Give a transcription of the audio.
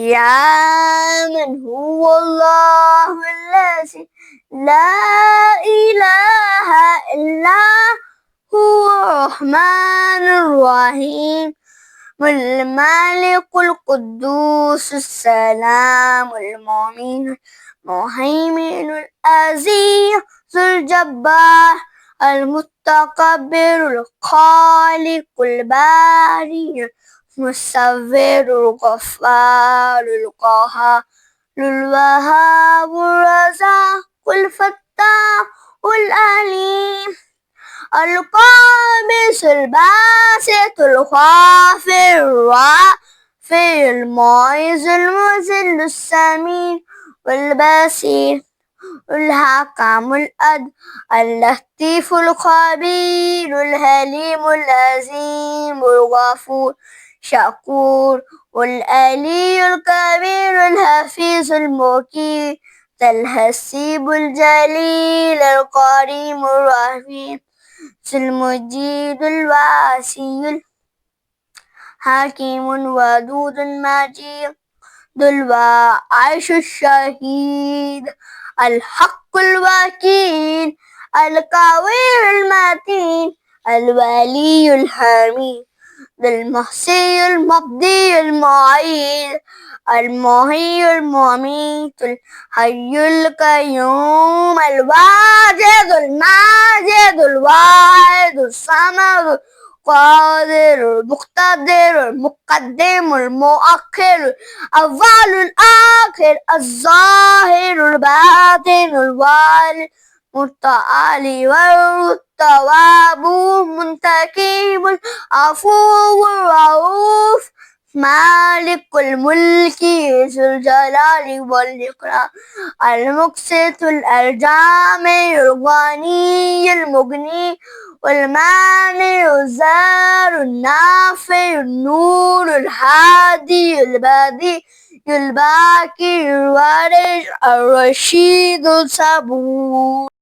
يا من هو الله الذي لا إله إلا هو الرحمن الرحيم الملك القدوس السلام المؤمن المهيمن العزيز الجبار المتكبر الخالق البارئ المصور الغفار القهار الوهاب الرزاق الفتاح العليم القابض الباسط الخافض الرافع المعز المذل السميع والبصير الحكم العدل اللطيف الخبير الحليم العظيم الغفور شكور العلي الكبير الحفيظ المقيت الحسيب الجليل الكريم الرحيم المجيد الواسع الحكيم الودود المجيد العيش الشهيد الحق الوكيل القوي المتين الولي الحميد المحصي المبدي المعيد المحيي المميت الحي القيوم الواجد الماجد الواحد الصمد القادر المقتدر المقدم المؤخر الأول الآخر الظاهر الباطن الوالي المتعالي والتواب المنتقم العفو الرؤوف مالك الملك ذو الجلال والإكرام المقسط الجامع الغني المغني والمانع الزار النافع النور الهادي البديع الباقي الوارث الرشيد الصبور.